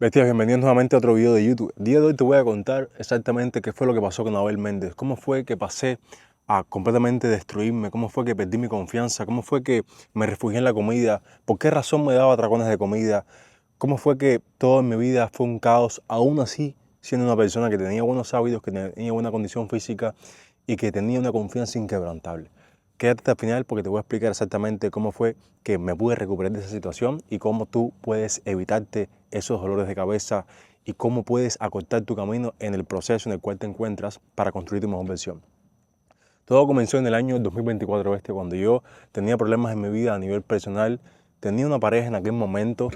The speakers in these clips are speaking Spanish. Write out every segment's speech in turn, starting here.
Bestia, bienvenidos nuevamente a otro video de YouTube. El día de hoy te voy a contar exactamente qué fue lo que pasó con Abel Méndez, cómo fue que pasé a completamente destruirme, cómo fue que perdí mi confianza, cómo fue que me refugié en la comida, por qué razón me daba atracones de comida, cómo fue que todo en mi vida fue un caos, aún así siendo una persona que tenía buenos hábitos, que tenía buena condición física y que tenía una confianza inquebrantable. Quédate hasta el final porque te voy a explicar exactamente cómo fue que me pude recuperar de esa situación y cómo tú puedes evitarte esos dolores de cabeza y cómo puedes acortar tu camino en el proceso en el cual te encuentras para construir tu mejor versión. Todo comenzó en el año 2024, cuando yo tenía problemas en mi vida a nivel personal. Tenía una pareja en aquel momento,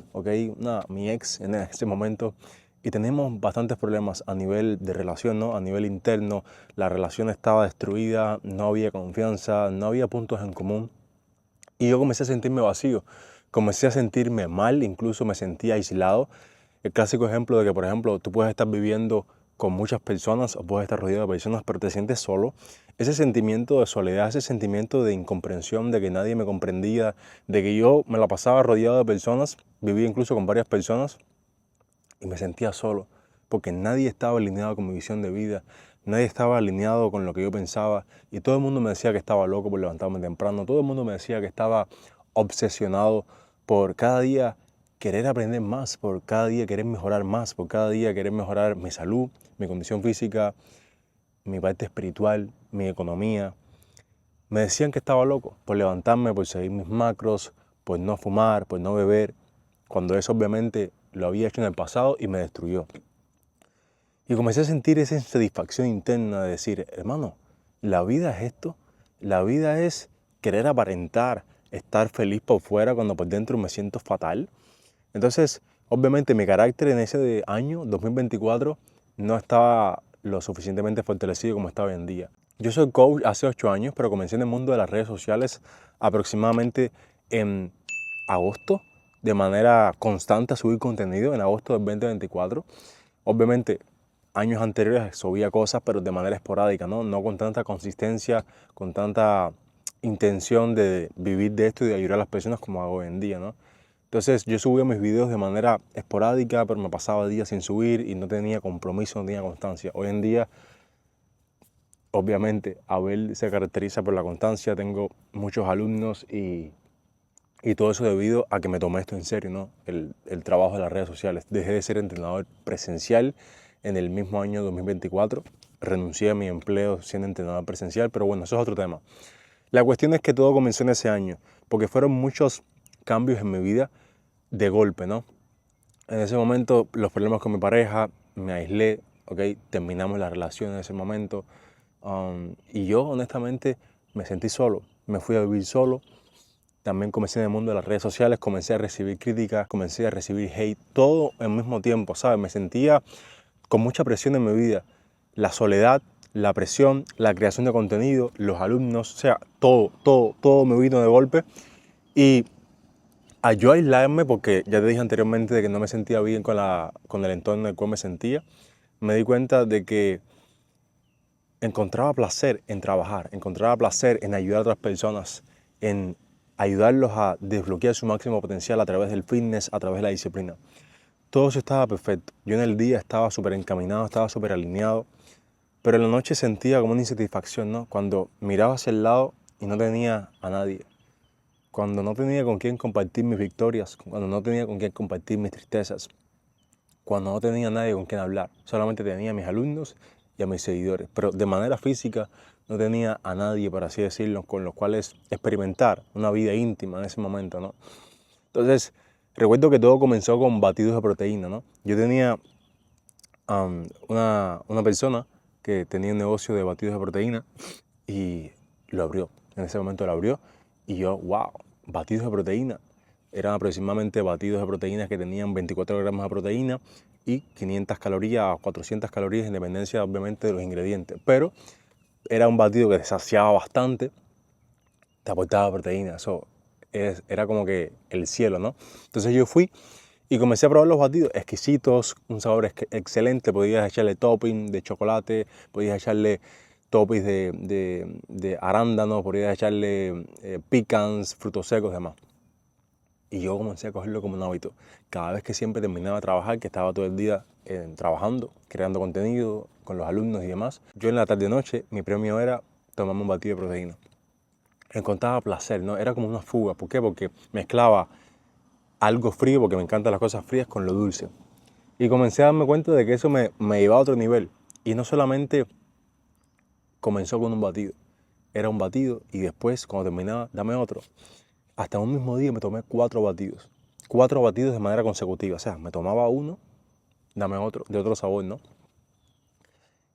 mi ex en ese momento, y teníamos bastantes problemas a nivel de relación, ¿no? A nivel interno. La relación estaba destruida, no había confianza, no había puntos en común. Y yo comencé a sentirme vacío, comencé a sentirme mal, incluso me sentía aislado. El clásico ejemplo de que, por ejemplo, tú puedes estar viviendo con muchas personas o puedes estar rodeado de personas, pero te sientes solo. Ese sentimiento de soledad, ese sentimiento de incomprensión, de que nadie me comprendía, de que yo me la pasaba rodeado de personas, vivía incluso con varias personas y me sentía solo, porque nadie estaba alineado con mi visión de vida, nadie estaba alineado con lo que yo pensaba y todo el mundo me decía que estaba loco por levantarme temprano, todo el mundo me decía que estaba obsesionado por cada día querer aprender más, por cada día querer mejorar más, por cada día querer mejorar mi salud, mi condición física, mi parte espiritual, mi economía. Me decían que estaba loco por levantarme, por seguir mis macros, por no fumar, por no beber, cuando eso obviamente lo había hecho en el pasado y me destruyó. Y comencé a sentir esa insatisfacción interna de decir, hermano, la vida es esto, la vida es querer aparentar, estar feliz por fuera cuando por dentro me siento fatal. Entonces, obviamente mi carácter en ese año, 2024, no estaba lo suficientemente fortalecido como está hoy en día. Yo soy coach hace 8 años, pero comencé en el mundo de las redes sociales aproximadamente en agosto, de manera constante a subir contenido en agosto del 2024. Obviamente, años anteriores subía cosas, pero de manera esporádica, ¿no? No con tanta consistencia, con tanta intención de vivir de esto y de ayudar a las personas como hago hoy en día, ¿no? Entonces yo subía mis videos de manera esporádica, pero me pasaba días sin subir y no tenía compromiso, no tenía constancia. Hoy en día, obviamente, Abel se caracteriza por la constancia, tengo muchos alumnos y todo eso debido a que me tomé esto en serio, ¿no? El trabajo de las redes sociales. Dejé de ser entrenador presencial en el mismo año 2024. Renuncié a mi empleo siendo entrenador presencial, pero bueno, eso es otro tema. La cuestión es que todo comenzó en ese año, porque fueron muchos cambios en mi vida de golpe, ¿no? En ese momento, los problemas con mi pareja, me aislé, ¿ok? Terminamos la relación en ese momento. Y yo, honestamente, me sentí solo. Me fui a vivir solo. También comencé en el mundo de las redes sociales, comencé a recibir críticas, comencé a recibir hate, todo al mismo tiempo, ¿sabes? Me sentía con mucha presión en mi vida. La soledad, la presión, la creación de contenido, los alumnos, o sea, todo me vino de golpe. Y a yo aislarme, porque ya te dije anteriormente de que no me sentía bien con el entorno en el cual me sentía, me di cuenta de que encontraba placer en trabajar, encontraba placer en ayudar a otras personas, en ayudarlos a desbloquear su máximo potencial a través del fitness, a través de la disciplina. Todo eso estaba perfecto. Yo en el día estaba súper encaminado, estaba súper alineado, pero en la noche sentía como una insatisfacción, ¿no? Cuando miraba hacia el lado y no tenía a nadie. Cuando no tenía con quién compartir mis victorias, cuando no tenía con quién compartir mis tristezas, cuando no tenía nadie con quien hablar, solamente tenía a mis alumnos y a mis seguidores, pero de manera física no tenía a nadie, por así decirlo, con los cuales experimentar una vida íntima en ese momento, ¿no? Entonces, recuerdo que todo comenzó con batidos de proteína, ¿no? Yo tenía una persona que tenía un negocio de batidos de proteína y lo abrió. En ese momento lo abrió y yo, wow, batidos de proteína. Eran aproximadamente batidos de proteínas que tenían 24 gramos de proteína y 500 calorías a 400 calorías en dependencia obviamente de los ingredientes. Pero era un batido que te saciaba bastante, te aportaba proteína, era como que el cielo, ¿no? Entonces yo fui y comencé a probar los batidos, exquisitos, un sabor excelente, podías echarle topping de chocolate, podías echarle toppings de arándano, podías echarle pecans, frutos secos y demás. Y yo comencé a cogerlo como un hábito. Cada vez que siempre terminaba de trabajar, que estaba todo el día trabajando, creando contenido con los alumnos y demás, yo en la tarde-noche mi premio era tomarme un batido de proteína. Encontraba placer, ¿no? Era como una fuga. ¿Por qué? Porque mezclaba algo frío, porque me encantan las cosas frías, con lo dulce. Y comencé a darme cuenta de que eso me llevaba a otro nivel. Y no solamente comenzó con un batido, era un batido y después, cuando terminaba, dame otro. Hasta un mismo día me tomé 4 batidos. 4 batidos de manera consecutiva. O sea, me tomaba uno, dame otro, de otro sabor, ¿no?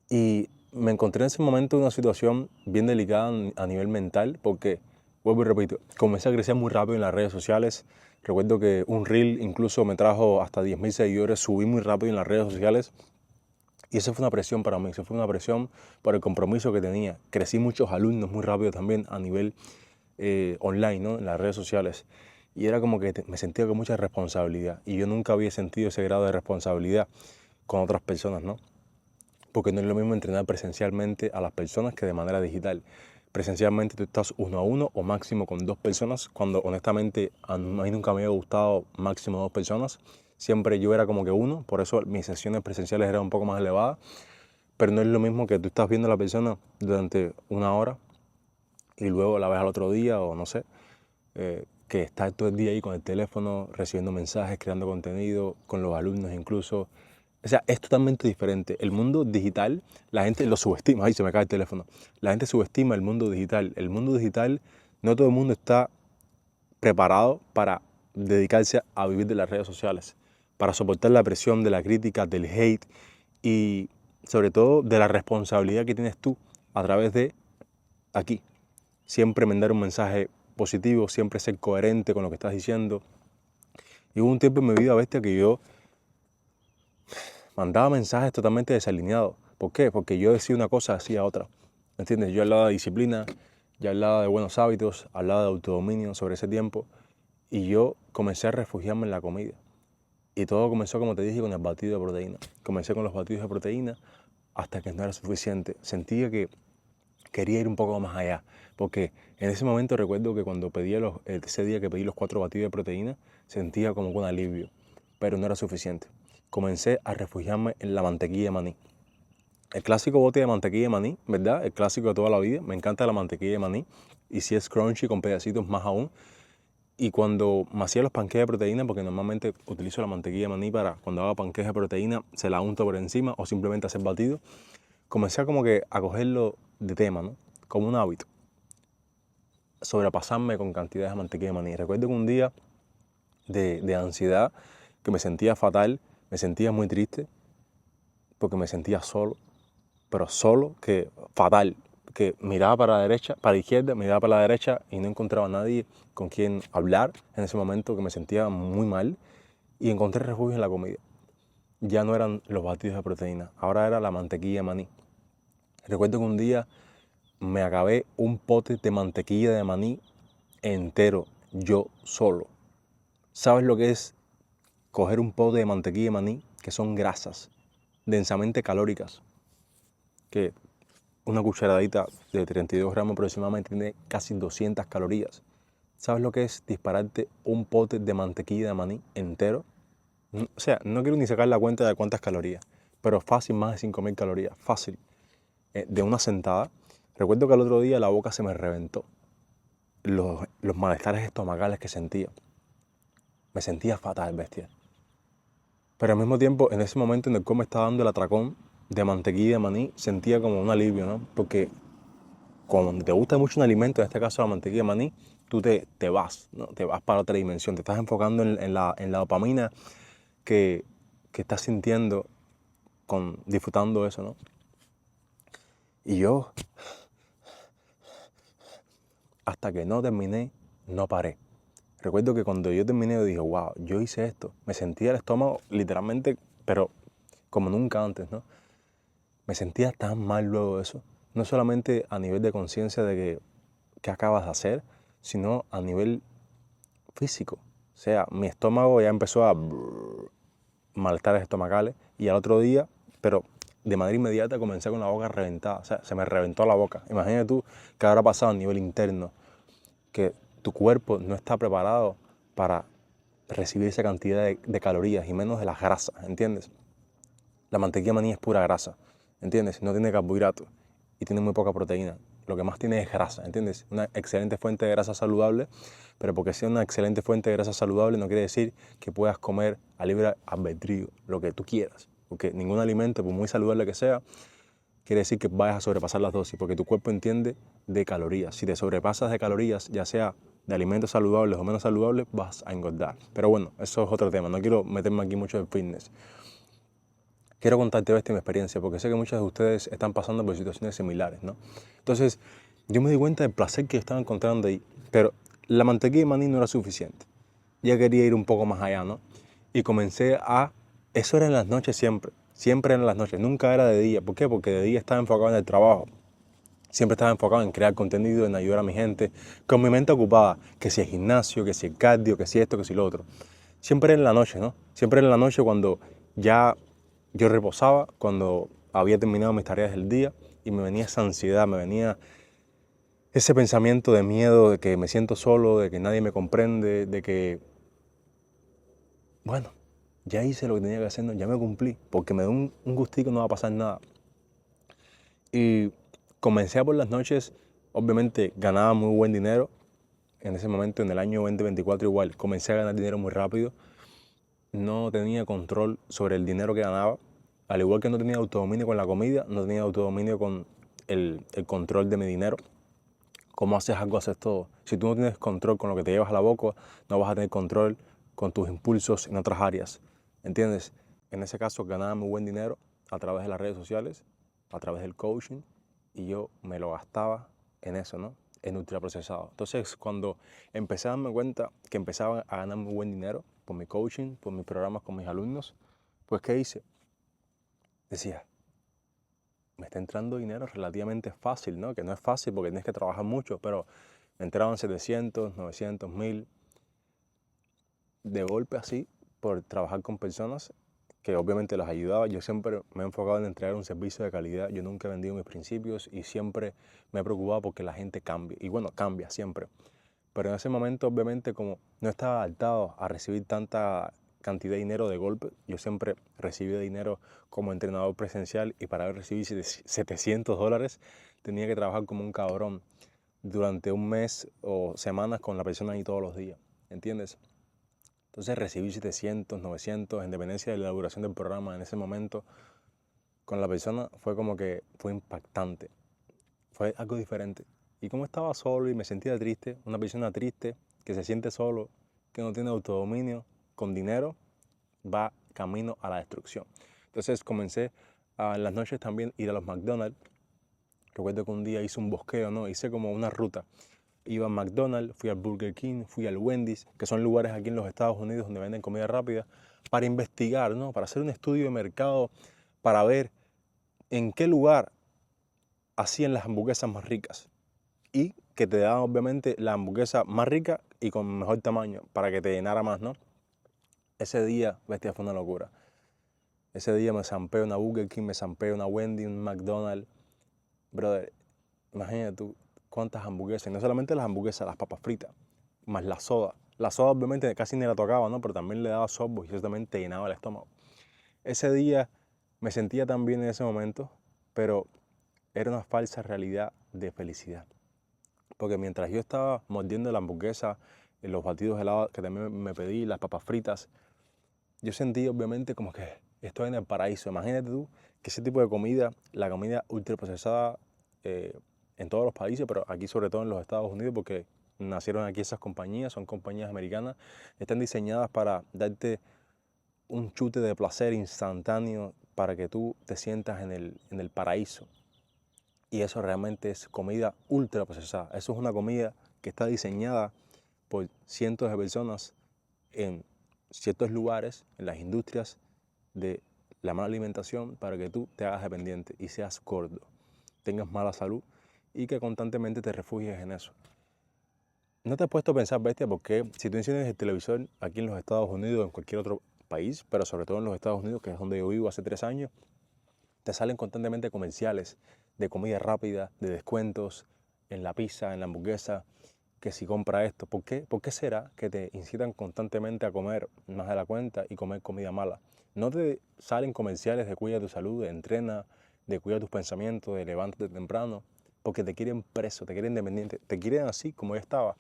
Y me encontré en ese momento en una situación bien delicada a nivel mental porque, vuelvo y repito, comencé a crecer muy rápido en las redes sociales. Recuerdo que un reel incluso me trajo hasta 10.000 seguidores, subí muy rápido en las redes sociales y eso fue una presión para mí, eso fue una presión por el compromiso que tenía. Crecí muchos alumnos muy rápido también a nivel online, ¿no? En las redes sociales. Y era como que me sentía con mucha responsabilidad y yo nunca había sentido ese grado de responsabilidad con otras personas, ¿no? Porque no es lo mismo entrenar presencialmente a las personas que de manera digital. Presencialmente tú estás 1 a 1 o máximo con 2 personas, cuando honestamente a mí nunca me había gustado máximo 2 personas. Siempre yo era como que uno, por eso mis sesiones presenciales eran un poco más elevadas, pero no es lo mismo que tú estás viendo a la persona durante 1 hora y luego la ves al otro día o no sé, que estás todo el día ahí con el teléfono, recibiendo mensajes, creando contenido, con los alumnos incluso. O sea, es totalmente diferente. El mundo digital, la gente lo subestima. Ay, se me cae el teléfono. La gente subestima el mundo digital. El mundo digital, no todo el mundo está preparado para dedicarse a vivir de las redes sociales, para soportar la presión de la crítica, del hate y sobre todo de la responsabilidad que tienes tú a través de aquí. Siempre mandar un mensaje positivo, siempre ser coherente con lo que estás diciendo. Y hubo un tiempo en mi vida, bestia, que yo mandaba mensajes totalmente desalineados. ¿Por qué? Porque yo decía una cosa, hacía otra. ¿Entiendes? Yo hablaba de disciplina, yo hablaba de buenos hábitos, hablaba de autodominio sobre ese tiempo y yo comencé a refugiarme en la comida. Y todo comenzó, como te dije, con el batido de proteína. Comencé con los batidos de proteína hasta que no era suficiente. Sentía que quería ir un poco más allá, porque en ese momento recuerdo que cuando ese día que pedí los 4 batidos de proteína, sentía como un alivio, pero no era suficiente. Comencé a refugiarme en la mantequilla de maní. El clásico bote de mantequilla de maní, ¿verdad? El clásico de toda la vida. Me encanta la mantequilla de maní. Y si es crunchy con pedacitos, más aún. Y cuando me hacía los panqueques de proteína, porque normalmente utilizo la mantequilla de maní para cuando hago panqueques de proteína, se la unto por encima o simplemente hacer batido, comencé como que a cogerlo de tema, ¿no? Como un hábito. Sobrepasarme con cantidades de mantequilla de maní. Recuerdo que un día de ansiedad, que me sentía fatal, me sentía muy triste, porque me sentía solo, pero solo, que fatal, que miraba para la derecha, para la izquierda, miraba para la derecha y no encontraba a nadie con quien hablar en ese momento, que me sentía muy mal, y encontré refugio en la comida. Ya no eran los batidos de proteína, ahora era la mantequilla de maní. Recuerdo que un día me acabé un pote de mantequilla de maní entero, yo solo. ¿Sabes lo que es coger un pote de mantequilla de maní, que son grasas densamente calóricas, que una cucharadita de 32 gramos aproximadamente tiene casi 200 calorías? ¿Sabes lo que es dispararte un pote de mantequilla de maní entero? O sea, no quiero ni sacar la cuenta de cuántas calorías, pero fácil, más de 5.000 calorías, fácil, de una sentada. Recuerdo que el otro día la boca se me reventó, los malestares estomacales que sentía. Me sentía fatal, bestia. Pero al mismo tiempo, en ese momento en el cual me estaba dando el atracón de mantequilla de maní, sentía como un alivio, ¿no? Porque cuando te gusta mucho un alimento, en este caso la mantequilla de maní, tú te vas, ¿no? Te vas para otra dimensión, te estás enfocando en la dopamina que, que estás sintiendo disfrutando eso, ¿no? Y yo, hasta que no terminé, no paré. Recuerdo que cuando yo terminé, yo dije, wow, yo hice esto. Me sentía el estómago literalmente, pero como nunca antes, ¿no? Me sentía tan mal luego de eso. No solamente a nivel de conciencia de que acabas de hacer, sino a nivel físico. O sea, mi estómago ya empezó a malestares estomacales y al otro día, pero de manera inmediata comencé con la boca reventada. O sea, se me reventó la boca. Imagínate tú qué habrá pasado a nivel interno, que tu cuerpo no está preparado para recibir esa cantidad de calorías y menos de las grasas, ¿entiendes? La mantequilla de maní es pura grasa, ¿entiendes? No tiene carbohidratos y tiene muy poca proteína. Lo que más tiene es grasa, ¿entiendes? Una excelente fuente de grasa saludable, pero porque sea una excelente fuente de grasa saludable no quiere decir que puedas comer a libre albedrío lo que tú quieras. Porque ningún alimento, por muy saludable que sea, quiere decir que vayas a sobrepasar las dosis, porque tu cuerpo entiende de calorías. Si te sobrepasas de calorías, ya sea de alimentos saludables o menos saludables, vas a engordar. Pero bueno, eso es otro tema. No quiero meterme aquí mucho en fitness. Quiero contarte mi experiencia, porque sé que muchos de ustedes están pasando por situaciones similares, ¿no? Entonces, yo me di cuenta del placer que yo estaba encontrando ahí, pero la mantequilla de maní no era suficiente. Ya quería ir un poco más allá, ¿no? Y comencé a... Eso era en las noches siempre en las noches, nunca era de día. ¿Por qué? Porque de día estaba enfocado en el trabajo. Siempre estaba enfocado en crear contenido, en ayudar a mi gente, con mi mente ocupada, que si el gimnasio, que si el cardio, que si esto, que si lo otro. Siempre en la noche, ¿no? Siempre en la noche cuando ya yo reposaba, cuando había terminado mis tareas del día y me venía esa ansiedad, me venía ese pensamiento de miedo, de que me siento solo, de que nadie me comprende, de que, bueno, ya hice lo que tenía que hacer, ¿no? Ya me cumplí, porque me da un gustico, no va a pasar nada. Y comencé a por las noches, obviamente ganaba muy buen dinero. En ese momento, en el año 2024 igual, comencé a ganar dinero muy rápido. No tenía control sobre el dinero que ganaba. Al igual que no tenía autodominio con la comida, no tenía autodominio con el control de mi dinero. ¿Cómo haces algo, haces todo? Si tú no tienes control con lo que te llevas a la boca, no vas a tener control con tus impulsos en otras áreas. ¿Entiendes? En ese caso ganaba muy buen dinero a través de las redes sociales, a través del coaching, y yo me lo gastaba en eso, ¿no? En ultraprocesado. Entonces, cuando empecé a darme cuenta que empezaba a ganar muy buen dinero por mi coaching, por mis programas con mis alumnos, pues ¿qué hice? Decía, me está entrando dinero relativamente fácil, ¿no? Que no es fácil porque tienes que trabajar mucho, pero me entraban 700, 900, 1000 de golpe así por trabajar con personas que obviamente los ayudaba. Yo siempre me he enfocado en entregar un servicio de calidad. Yo nunca he vendido mis principios y siempre me he preocupado porque la gente cambie. Y bueno, cambia siempre. Pero en ese momento, obviamente, como no estaba adaptado a recibir tanta cantidad de dinero de golpe, yo siempre recibí dinero como entrenador presencial y para recibir $700 tenía que trabajar como un cabrón durante un mes o semanas con la persona ahí todos los días, ¿entiendes? Entonces recibí 700, 900, en dependencia de la duración del programa en ese momento, con la persona fue como que fue impactante, fue algo diferente. Y como estaba solo y me sentía triste, una persona triste, que se siente solo, que no tiene autodominio, con dinero, va camino a la destrucción. Entonces comencé en las noches también ir a los McDonald's. Recuerdo que un día hice un bosqueo, ¿no? Hice como una ruta. Iba a McDonald's, fui al Burger King, fui al Wendy's, que son lugares aquí en los Estados Unidos donde venden comida rápida, para investigar, ¿no? Para hacer un estudio de mercado, para ver en qué lugar hacían las hamburguesas más ricas y que te daban obviamente la hamburguesa más rica y con mejor tamaño para que te llenara más, ¿no? Ese día, bestia, fue una locura. Ese día me zampé una Burger King, me zampé una Wendy's, un McDonald's. Brother, imagínate tú cuántas hamburguesas, y no solamente las hamburguesas, las papas fritas, más la soda. La soda obviamente casi ni la tocaba, ¿no? Pero también le daba sorbos y eso también te llenaba el estómago. Ese día me sentía tan bien en ese momento, pero era una falsa realidad de felicidad. Porque mientras yo estaba mordiendo la hamburguesa, los batidos helados que también me pedí, las papas fritas, yo sentí obviamente como que estoy en el paraíso. Imagínate tú que ese tipo de comida, la comida ultraprocesada en todos los países, pero aquí sobre todo en los Estados Unidos, porque nacieron aquí esas compañías, son compañías americanas, están diseñadas para darte un chute de placer instantáneo para que tú te sientas en el paraíso. Y eso realmente es comida ultraprocesada. Eso es una comida que está diseñada por cientos de personas en ciertos lugares, en las industrias de la mala alimentación, para que tú te hagas dependiente y seas gordo, tengas mala salud y que constantemente te refugies en eso. ¿No te has puesto a pensar, bestia, porque si tú enciendes el televisor aquí en los Estados Unidos o en cualquier otro país, pero sobre todo en los Estados Unidos, que es donde yo vivo hace 3 años, te salen constantemente comerciales de comida rápida, de descuentos en la pizza, en la hamburguesa, que si compra esto. ¿Por qué será que te incitan constantemente a comer más de la cuenta y comer comida mala? No te salen comerciales de cuida tu salud, de entrena, de cuida tus pensamientos, de levántate temprano, porque te quieren preso, te quieren dependiente, te quieren así como yo estaba,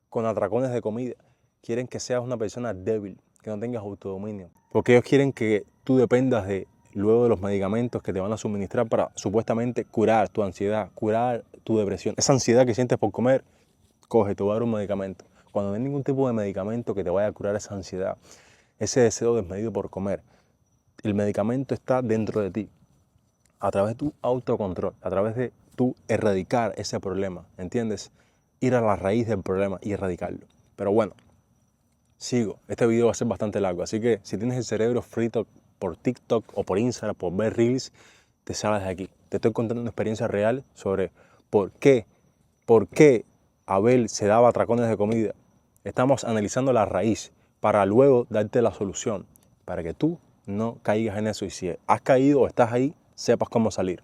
con atracones de comida. Quieren que seas una persona débil, que no tengas autodominio, porque ellos quieren que tú dependas de luego de los medicamentos que te van a suministrar para supuestamente curar tu ansiedad, curar tu depresión. Esa ansiedad que sientes por comer, coge, te voy a dar un medicamento. Cuando no hay ningún tipo de medicamento que te vaya a curar esa ansiedad, ese deseo desmedido por comer, el medicamento está dentro de ti, a través de tu autocontrol, a través de tu erradicar ese problema, ¿entiendes? Ir a la raíz del problema y erradicarlo. Pero bueno, sigo. Este video va a ser bastante largo, así que si tienes el cerebro frito por TikTok o por Instagram, por ver Reels, te sales de aquí. Te estoy contando una experiencia real sobre por qué Abel se daba atracones de comida. Estamos analizando la raíz para luego darte la solución, para que tú no caigas en eso y si has caído o estás ahí, sepas cómo salir.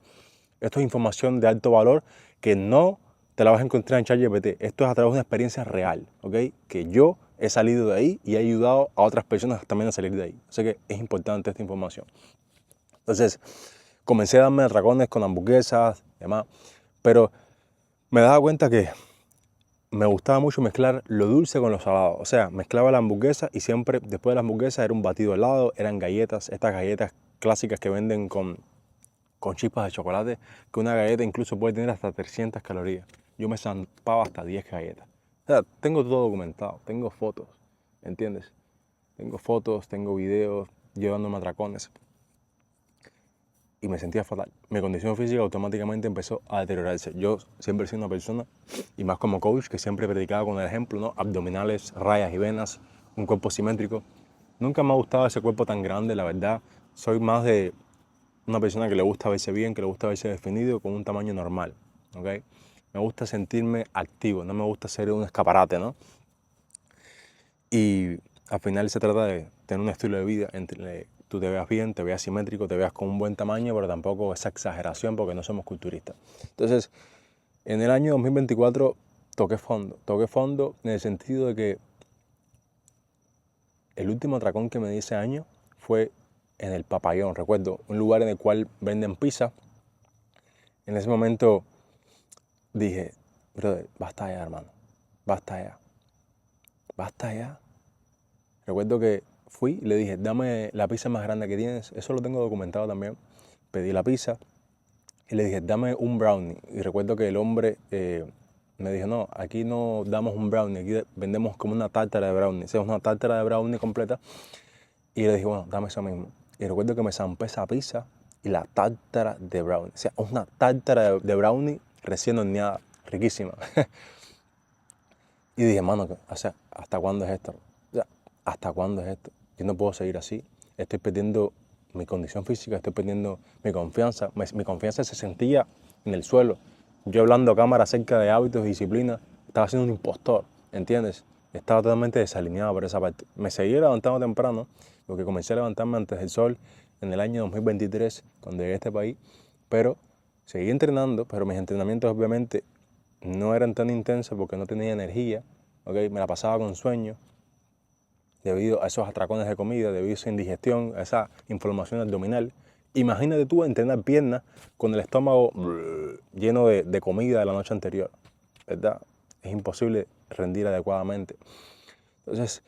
Esto es información de alto valor que no te la vas a encontrar en ChatGPT. Esto es a través de una experiencia real, ¿ok? Que yo he salido de ahí y he ayudado a otras personas también a salir de ahí. Así que es importante esta información. Entonces, comencé a darme atracones con hamburguesas y demás, pero me daba cuenta que me gustaba mucho mezclar lo dulce con lo salado. O sea, mezclaba la hamburguesa y siempre después de la hamburguesa era un batido helado, eran galletas, estas galletas clásicas que venden con chispas de chocolate, que una galleta incluso puede tener hasta 300 calorías. Yo me zampaba hasta 10 galletas. O sea, tengo todo documentado, tengo fotos, ¿entiendes? Tengo fotos, tengo videos llevándome atracones. Y me sentía fatal. Mi condición física automáticamente empezó a deteriorarse. Yo siempre he sido una persona, y más como coach, que siempre predicaba con el ejemplo, ¿no? Abdominales, rayas y venas, un cuerpo simétrico. Nunca me ha gustado ese cuerpo tan grande, la verdad. Soy más de una persona que le gusta verse bien, que le gusta verse definido con un tamaño normal, ¿ok? Me gusta sentirme activo, no me gusta ser un escaparate, ¿no? Y al final se trata de tener un estilo de vida entre tú te veas bien, te veas simétrico, te veas con un buen tamaño, pero tampoco esa exageración porque no somos culturistas. Entonces, en el año 2024 toqué fondo en el sentido de que el último atracón que me di ese año fue en el Papayón, recuerdo, un lugar en el cual venden pizza. En ese momento dije, brother, basta ya, hermano, basta ya, basta ya. Recuerdo que fui y le dije, dame la pizza más grande que tienes, eso lo tengo documentado también. Pedí la pizza y le dije, dame un brownie. Y recuerdo que el hombre me dijo, no, aquí no damos un brownie, aquí vendemos como una tártara de brownie, o sea, una tártara de brownie completa. Y le dije, bueno, dame eso mismo. Y recuerdo que me zampé esa pizza y la tártara de brownie. O sea, una tártara de brownie recién horneada, riquísima. Y dije, mano, o sea, ¿hasta cuándo es esto? O sea, ¿hasta cuándo es esto? Yo no puedo seguir así. Estoy perdiendo mi condición física, estoy perdiendo mi confianza. Mi confianza se sentía en el suelo. Yo hablando a cámara acerca de hábitos y disciplina, estaba siendo un impostor, ¿entiendes? Estaba totalmente desalineado por esa parte. Me seguí levantando temprano, porque comencé a levantarme antes del sol en el año 2023, cuando llegué a este país, pero seguí entrenando, pero mis entrenamientos obviamente no eran tan intensos porque no tenía energía, ¿okay? Me la pasaba con sueño debido a esos atracones de comida, debido a esa indigestión, a esa inflamación abdominal. Imagínate tú entrenar piernas con el estómago lleno de comida de la noche anterior, ¿verdad? Es imposible rendir adecuadamente. Entonces,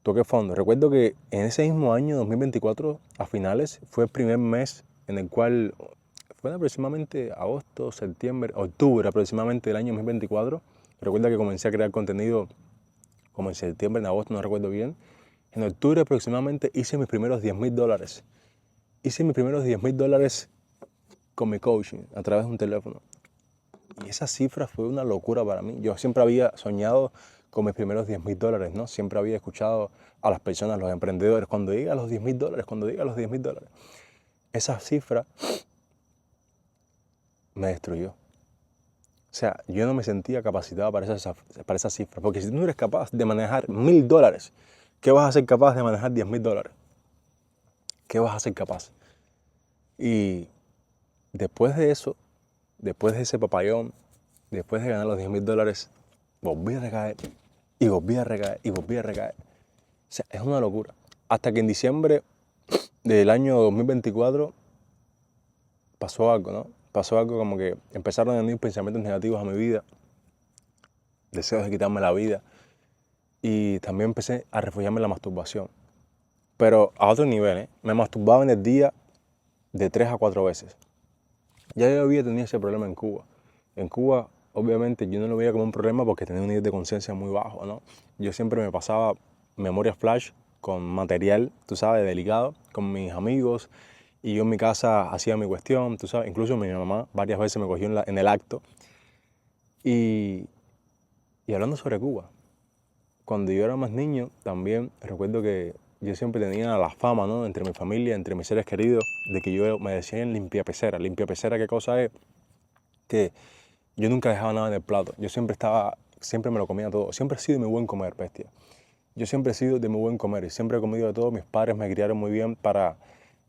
toqué fondo. Recuerdo que en ese mismo año, 2024, a finales, fue el primer mes en el cual fue aproximadamente agosto, septiembre, octubre aproximadamente del año 2024. Recuerda que comencé a crear contenido como en septiembre, en agosto, no recuerdo bien. En octubre aproximadamente hice mis primeros $10,000. Hice mis primeros $10,000 con mi coaching a través de un teléfono. Y esa cifra fue una locura para mí. Yo siempre había soñado con mis primeros $10,000, ¿no? Siempre había escuchado a las personas, los emprendedores, cuando llegue a los $10,000, cuando llegue a los $10,000. Esa cifra me destruyó. O sea, yo no me sentía capacitado para esa cifra. Porque si tú no eres capaz de manejar $1,000, ¿qué vas a ser capaz de manejar $10,000? ¿Qué vas a ser capaz? Y después de eso, después de ese papayón, después de ganar los $10,000, volví a recaer, y volví a recaer, y volví a recaer. O sea, es una locura. Hasta que en diciembre del año 2024 pasó algo, ¿no? Pasó algo como que empezaron a venir pensamientos negativos a mi vida, deseos de quitarme la vida, y también empecé a refugiarme en la masturbación. Pero a otro nivel, ¿eh? Me masturbaba en el día de 3 a 4 veces. Ya yo había tenido ese problema en Cuba. En Cuba, obviamente, yo no lo veía como un problema porque tenía un nivel de conciencia muy bajo, ¿no? Yo siempre me pasaba memorias flash con material, tú sabes, delicado, con mis amigos, y yo en mi casa hacía mi cuestión, tú sabes. Incluso mi mamá varias veces me cogió en el acto. Y hablando sobre Cuba, cuando yo era más niño, también recuerdo que yo siempre tenía la fama, ¿no? Entre mi familia, entre mis seres queridos, de que yo me decían limpiapecera. Limpiapecera, ¿qué cosa es? Que yo nunca dejaba nada en el plato. Yo siempre me lo comía todo. Siempre he sido de muy buen comer, bestia. Yo siempre he sido de muy buen comer y siempre he comido de todo. Mis padres me criaron muy bien para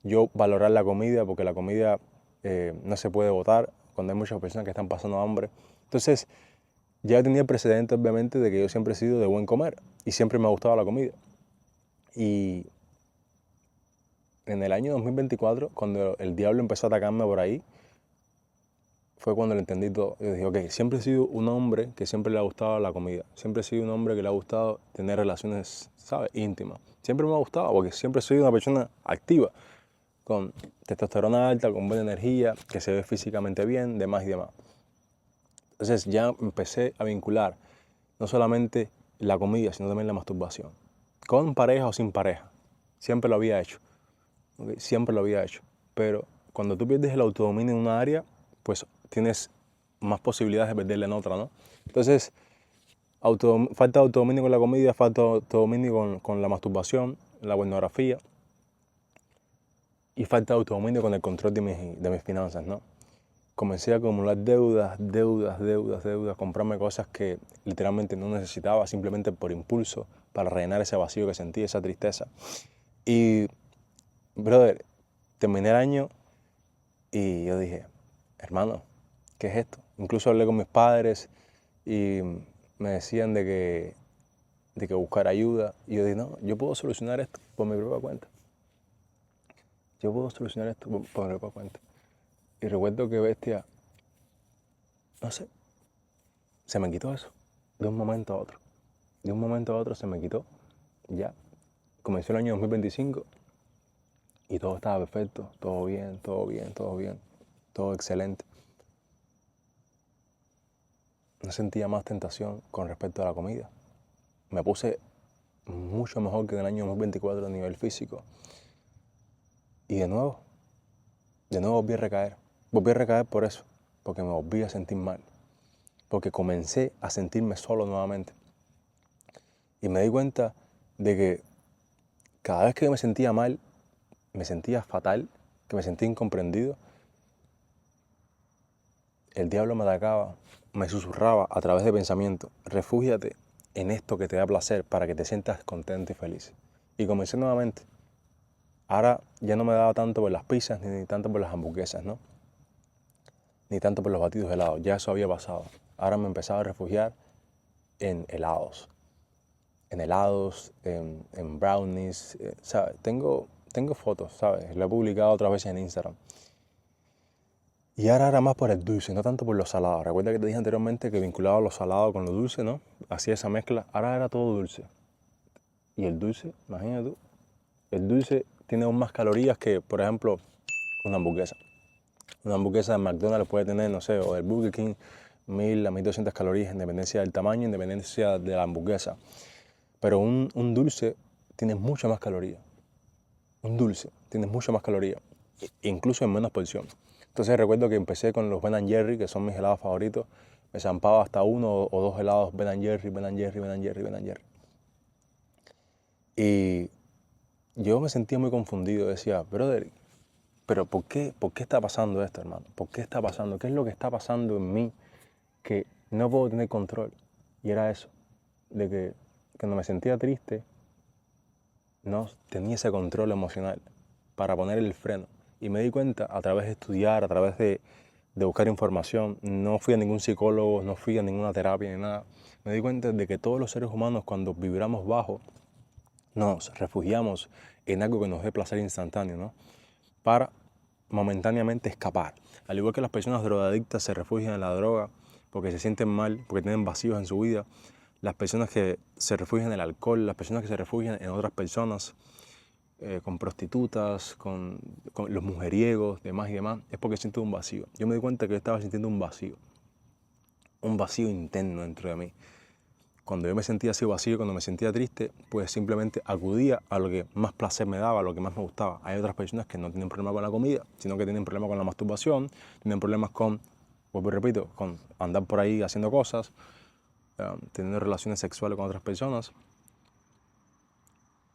yo valorar la comida, porque la comida no se puede botar cuando hay muchas personas que están pasando hambre. Entonces, ya tenía el precedente, obviamente, de que yo siempre he sido de buen comer y siempre me ha gustado la comida. Y en el año 2024, cuando el diablo empezó a atacarme por ahí, fue cuando lo entendí todo. Yo dije, ok, siempre he sido un hombre que siempre le ha gustado la comida. Siempre he sido un hombre que le ha gustado tener relaciones, ¿sabes?, íntimas. Siempre me ha gustado porque siempre he sido una persona activa, con testosterona alta, con buena energía, que se ve físicamente bien, demás y demás. Entonces ya empecé a vincular no solamente la comida, sino también la masturbación. Con pareja o sin pareja. Siempre lo había hecho. ¿Okay? Siempre lo había hecho. Pero cuando tú pierdes el autodominio en una área, pues tienes más posibilidades de perderla en otra, ¿no? Entonces, falta de autodominio con la comida, falta de autodominio con la masturbación, la pornografía, y falta de autodominio con el control de mis finanzas, ¿no? Comencé a acumular deudas, comprarme cosas que literalmente no necesitaba, simplemente por impulso, para rellenar ese vacío que sentí, esa tristeza. Y, brother, terminé el año y yo dije, hermano, ¿qué es esto? Incluso hablé con mis padres y me decían de que buscar ayuda. Y yo dije, no, yo puedo solucionar esto por mi propia cuenta. Yo puedo solucionar esto por mi propia cuenta. Y recuerdo que, bestia, no sé, se me quitó eso, de un momento a otro. De un momento a otro se me quitó, ya. Comenzó el año 2025 y todo estaba perfecto, todo bien, todo excelente. No sentía más tentación con respecto a la comida. Me puse mucho mejor que en el año 2024 a nivel físico. Y de nuevo volví a recaer. Volví a recaer por eso, porque me volví a sentir mal. Porque comencé a sentirme solo nuevamente. Y me di cuenta de que cada vez que me sentía mal, me sentía fatal, que me sentía incomprendido, el diablo me atacaba, me susurraba a través de pensamientos, refúgiate en esto que te da placer para que te sientas contento y feliz. Y comencé nuevamente. Ahora ya no me daba tanto por las pizzas, ni tanto por las hamburguesas, ¿no? Ni tanto por los batidos helados, ya eso había pasado. Ahora me empezaba a refugiar en helados, en brownies, ¿sabes? Tengo fotos, ¿sabes? Lo he publicado otras veces en Instagram. Y ahora era más por el dulce, no tanto por lo salado. Recuerda que te dije anteriormente que vinculaba lo salado con lo dulce, ¿no? Hacía esa mezcla. Ahora era todo dulce. Y el dulce, imagínate tú, el dulce tiene aún más calorías que, por ejemplo, una hamburguesa. Una hamburguesa de McDonald's puede tener, no sé, o del Burger King, 1000 a 1200 calorías, en dependencia del tamaño, en dependencia de la hamburguesa. Pero un dulce tiene mucha más calorías. Un dulce tiene mucha más calorías, incluso en menos porción. Entonces recuerdo que empecé con los Ben & Jerry, que son mis helados favoritos. Me zampaba hasta 1 o 2 helados Ben & Jerry. Y yo me sentía muy confundido. Decía, brother, ¿pero por qué está pasando esto, hermano? ¿Por qué está pasando? ¿Qué es lo que está pasando en mí que no puedo tener control? Y era eso, de que cuando me sentía triste, no tenía ese control emocional para poner el freno. Y me di cuenta a través de estudiar, a través de de buscar información, no fui a ningún psicólogo, no fui a ninguna terapia ni nada. Me di cuenta de que todos los seres humanos, cuando vibramos bajo, nos refugiamos en algo que nos dé placer instantáneo, ¿no? Para momentáneamente escapar. Al igual que las personas drogadictas se refugian en la droga porque se sienten mal, porque tienen vacíos en su vida, las personas que se refugian en el alcohol, las personas que se refugian en otras personas, con prostitutas, con los mujeriegos, demás y demás, es porque sienten un vacío. Yo me di cuenta que yo estaba sintiendo un vacío interno dentro de mí. Cuando yo me sentía así vacío, cuando me sentía triste, pues simplemente acudía a lo que más placer me daba, a lo que más me gustaba. Hay otras personas que no tienen problema con la comida, sino que tienen problemas con la masturbación, tienen problemas con, vuelvo y repito, con andar por ahí haciendo cosas, teniendo relaciones sexuales con otras personas,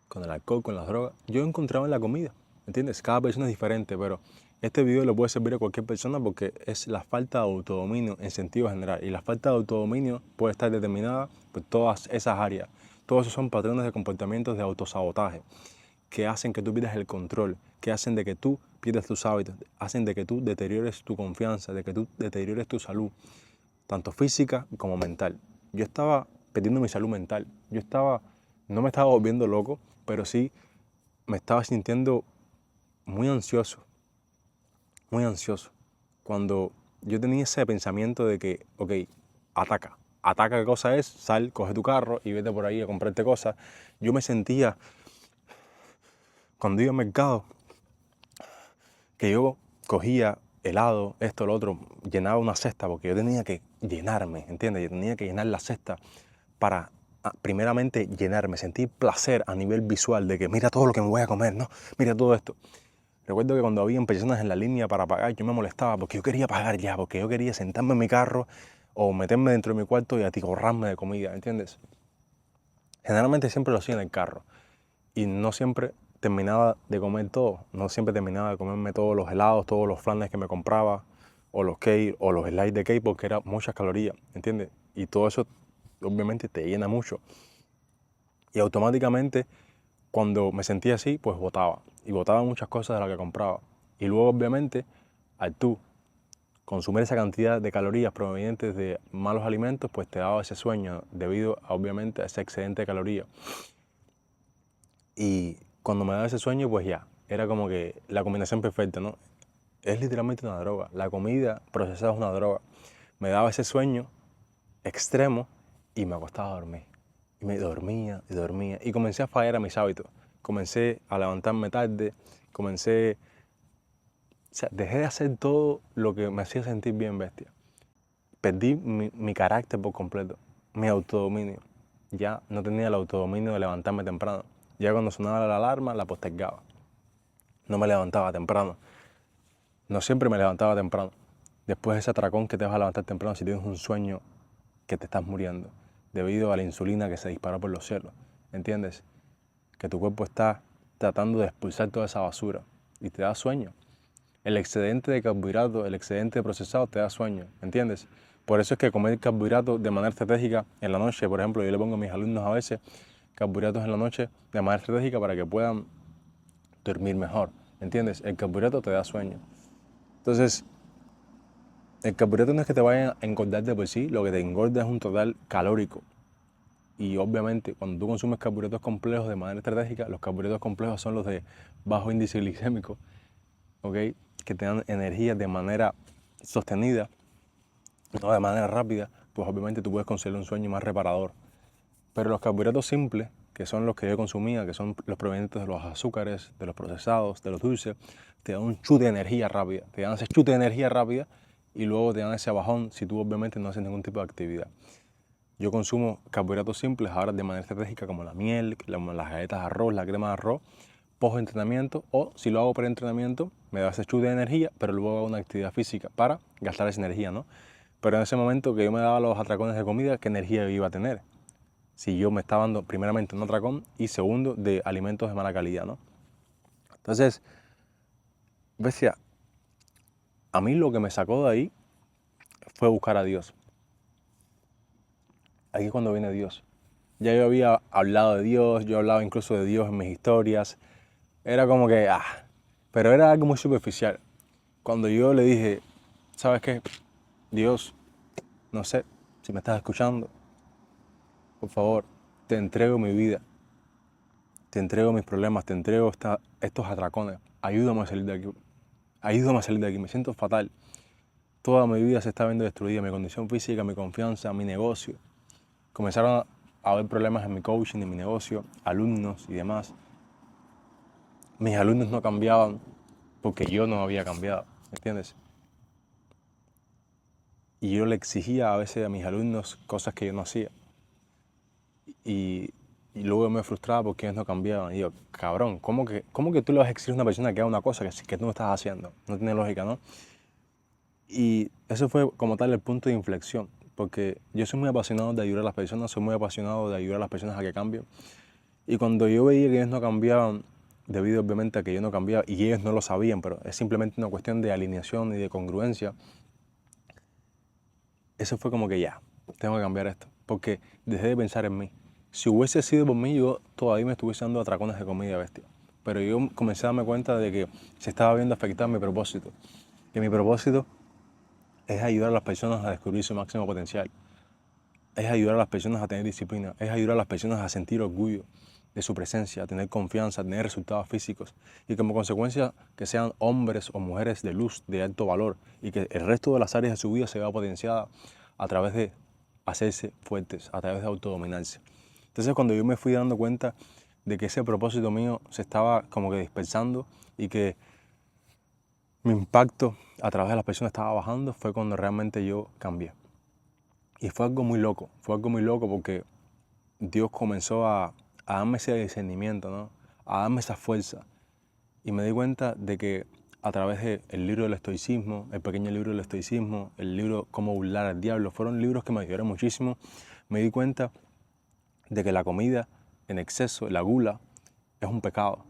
con el alcohol, con las drogas. Yo encontraba en la comida, ¿entiendes? Cada persona es diferente, pero este video le puede servir a cualquier persona porque es la falta de autodominio en sentido general. Y la falta de autodominio puede estar determinada por todas esas áreas. Todos esos son patrones de comportamientos de autosabotaje que hacen que tú pierdas el control, que hacen de que tú pierdas tus hábitos, hacen de que tú deteriores tu confianza, de que tú deteriores tu salud, tanto física como mental. Yo estaba perdiendo mi salud mental. No me estaba volviendo loco, pero sí me estaba sintiendo muy ansioso. Muy ansioso. Cuando yo tenía ese pensamiento de que, ok, ataca. Ataca, ¿qué cosa es? Sal, coge tu carro y vete por ahí a comprarte cosas. Yo me sentía, cuando iba al mercado, que yo cogía helado, esto, lo otro, llenaba una cesta, porque yo tenía que llenarme, ¿entiendes? Yo tenía que llenar la cesta para, primeramente, llenarme, sentir placer a nivel visual de que mira todo lo que me voy a comer, ¿no? Mira todo esto. Recuerdo que cuando había personas en la línea para pagar, yo me molestaba porque yo quería pagar ya, porque yo quería sentarme en mi carro o meterme dentro de mi cuarto y atiborrarme de comida, ¿entiendes? Generalmente siempre lo hacía en el carro y no siempre terminaba de comer todo, no siempre terminaba de comerme todos los helados, todos los flanes que me compraba o los cake o los slides de cake porque eran muchas calorías, ¿entiendes? Y todo eso obviamente te llena mucho. Y automáticamente cuando me sentía así, pues botaba. Y botaba muchas cosas de las que compraba. Y luego, obviamente, al tú consumir esa cantidad de calorías provenientes de malos alimentos, pues te daba ese sueño debido, obviamente, a ese excedente de calorías. Y cuando me daba ese sueño, pues ya, era como que la combinación perfecta, ¿no? Es literalmente una droga. La comida procesada es una droga. Me daba ese sueño extremo y me acostaba a dormir. Y me dormía y dormía. Y comencé a fallar a mis hábitos. Comencé a levantarme tarde. Dejé de hacer todo lo que me hacía sentir bien bestia. Perdí mi carácter por completo. Mi autodominio. Ya no tenía el autodominio de levantarme temprano. Ya cuando sonaba la alarma, la postergaba. No me levantaba temprano. No siempre me levantaba temprano. Después de ese atracón que te vas a levantar temprano si tienes un sueño que te estás muriendo debido a la insulina que se disparó por los cielos, ¿entiendes? Que tu cuerpo está tratando de expulsar toda esa basura y te da sueño. El excedente de carbohidratos, el excedente de procesado te da sueño, ¿entiendes? Por eso es que comer carbohidratos de manera estratégica en la noche, por ejemplo, yo le pongo a mis alumnos a veces carbohidratos en la noche de manera estratégica para que puedan dormir mejor, ¿entiendes? El carbohidrato te da sueño. Entonces, el carbohidrato no es que te vaya a engordar de por sí, lo que te engorda es un total calórico. Y obviamente, cuando tú consumes carbohidratos complejos de manera estratégica, los carbohidratos complejos son los de bajo índice glicémico, ¿ok? Que te dan energía de manera sostenida, no de manera rápida, pues obviamente tú puedes conseguir un sueño más reparador. Pero los carbohidratos simples, que son los que yo consumía, que son los provenientes de los azúcares, de los procesados, de los dulces, te dan un chute de energía rápida. Te dan ese chute de energía rápida y luego te dan ese bajón si tú obviamente no haces ningún tipo de actividad. Yo consumo carbohidratos simples ahora de manera estratégica como la miel, las galletas de arroz, la crema de arroz, post-entrenamiento, o si lo hago pre-entrenamiento, me da ese chute de energía, pero luego hago una actividad física para gastar esa energía, ¿no? Pero en ese momento que yo me daba los atracones de comida, ¿qué energía yo iba a tener? Si yo me estaba dando primeramente un atracón y segundo de alimentos de mala calidad, ¿no? Entonces, decía, a mí lo que me sacó de ahí fue buscar a Dios. Aquí es cuando viene Dios. Ya yo había hablado de Dios, yo hablaba incluso de Dios en mis historias. Era como que, pero era algo muy superficial. Cuando yo le dije, ¿sabes qué? Dios, no sé si me estás escuchando, por favor, te entrego mi vida, te entrego mis problemas, te entrego estos atracones. Ayúdame a salir de aquí. Ayúdame a salir de aquí. Me siento fatal. Toda mi vida se está viendo destruida, mi condición física, mi confianza, mi negocio. Comenzaron a haber problemas en mi coaching, en mi negocio, alumnos y demás. Mis alumnos no cambiaban porque yo no había cambiado, ¿me entiendes? Y yo le exigía a veces a mis alumnos cosas que yo no hacía. Y, y luego me frustraba porque ellos no cambiaban. Y yo, cabrón, ¿cómo que tú le vas a exigir a una persona que haga una cosa que tú no estás haciendo? No tiene lógica, ¿no? Y eso fue como tal el punto de inflexión, porque yo soy muy apasionado de ayudar a las personas, soy muy apasionado de ayudar a las personas a que cambien. Y cuando yo veía que ellos no cambiaban, debido obviamente a que yo no cambiaba, y ellos no lo sabían, pero es simplemente una cuestión de alineación y de congruencia, eso fue como que ya, tengo que cambiar esto, porque dejé de pensar en mí. Si hubiese sido por mí, yo todavía me estuviese dando atracones de comida bestia. Pero yo comencé a darme cuenta de que se estaba viendo afectado mi propósito. Que mi propósito es ayudar a las personas a descubrir su máximo potencial. Es ayudar a las personas a tener disciplina. Es ayudar a las personas a sentir orgullo de su presencia, a tener confianza, a tener resultados físicos. Y como consecuencia que sean hombres o mujeres de luz, de alto valor. Y que el resto de las áreas de su vida se vea potenciada a través de hacerse fuertes, a través de autodominarse. Entonces cuando yo me fui dando cuenta de que ese propósito mío se estaba como que dispersando y que mi impacto a través de las personas estaba bajando, fue cuando realmente yo cambié. Y fue algo muy loco porque Dios comenzó a darme ese discernimiento, ¿no? A darme esa fuerza. Y me di cuenta de que a través del libro del estoicismo, el pequeño libro del estoicismo, el libro Cómo burlar al diablo, fueron libros que me ayudaron muchísimo. Me di cuenta de que la comida en exceso, la gula, es un pecado.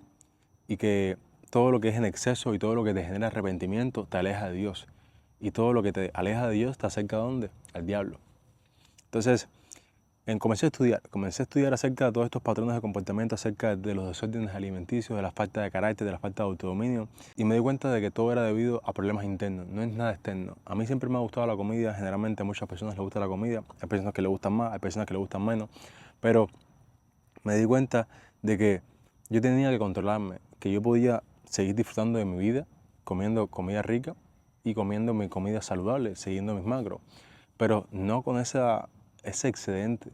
Y que todo lo que es en exceso y todo lo que te genera arrepentimiento te aleja de Dios. Y todo lo que te aleja de Dios te acerca ¿a dónde? Al diablo. Entonces, comencé a estudiar acerca de todos estos patrones de comportamiento, acerca de los desórdenes alimenticios, de la falta de carácter, de la falta de autodominio, y me di cuenta de que todo era debido a problemas internos, no es nada externo. A mí siempre me ha gustado la comida, generalmente a muchas personas les gusta la comida, hay personas que le gustan más, hay personas que le gustan menos, pero me di cuenta de que yo tenía que controlarme, que yo podía seguir disfrutando de mi vida, comiendo comida rica y comiendo mi comida saludable, siguiendo mis macros, pero no con ese excedente,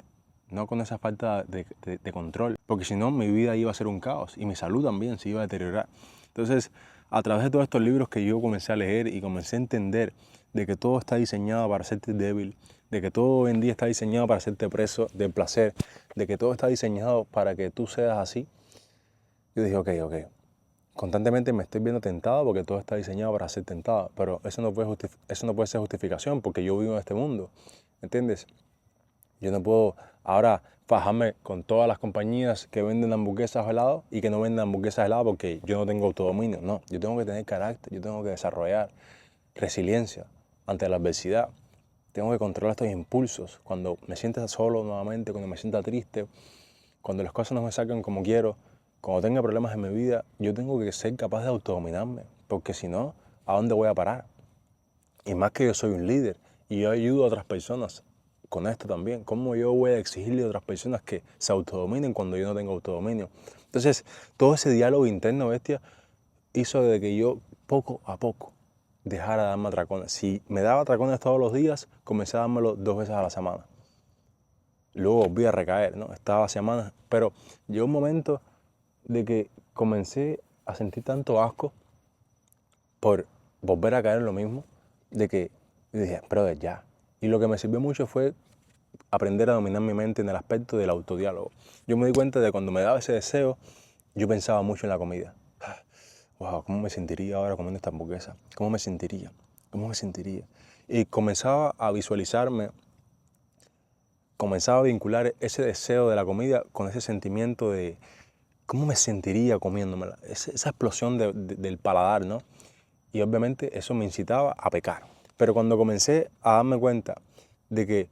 no con esa falta de control, porque si no mi vida iba a ser un caos y mi salud también se iba a deteriorar. Entonces, a través de todos estos libros que yo comencé a leer y comencé a entender de que todo está diseñado para hacerte débil, de que todo hoy en día está diseñado para hacerte preso del placer, de que todo está diseñado para que tú seas así, yo dije, ok, constantemente me estoy viendo tentado porque todo está diseñado para ser tentado, pero eso no puede ser justificación porque yo vivo en este mundo, ¿entiendes? Yo no puedo ahora fajarme con todas las compañías que venden hamburguesas heladas y que no venden hamburguesas heladas porque yo no tengo autodominio. No, yo tengo que tener carácter, yo tengo que desarrollar resiliencia ante la adversidad. Tengo que controlar estos impulsos. Cuando me sienta solo nuevamente, cuando me sienta triste, cuando las cosas no me salgan como quiero, cuando tenga problemas en mi vida, yo tengo que ser capaz de autodominarme, porque si no, ¿a dónde voy a parar? Y más que yo soy un líder y yo ayudo a otras personas con esto también. ¿Cómo yo voy a exigirle a otras personas que se autodominen cuando yo no tengo autodominio? Entonces, todo ese diálogo interno, bestia, hizo de que yo poco a poco dejara de darme atracones. Si me daba atracones todos los días, comencé a dármelo 2 veces a la semana. Luego volví a recaer, ¿no? Estaba semanas, pero llegó un momento de que comencé a sentir tanto asco por volver a caer en lo mismo, de que yo dije, pero ya. Y lo que me sirvió mucho fue aprender a dominar mi mente en el aspecto del autodiálogo. Yo me di cuenta de cuando me daba ese deseo, yo pensaba mucho en la comida. Wow, ¿cómo me sentiría ahora comiendo esta hamburguesa? ¿Cómo me sentiría? ¿Cómo me sentiría? Y comenzaba a visualizarme, comenzaba a vincular ese deseo de la comida con ese sentimiento de cómo me sentiría comiéndomela, esa explosión del paladar, ¿no? Y obviamente eso me incitaba a pecar. Pero cuando comencé a darme cuenta de que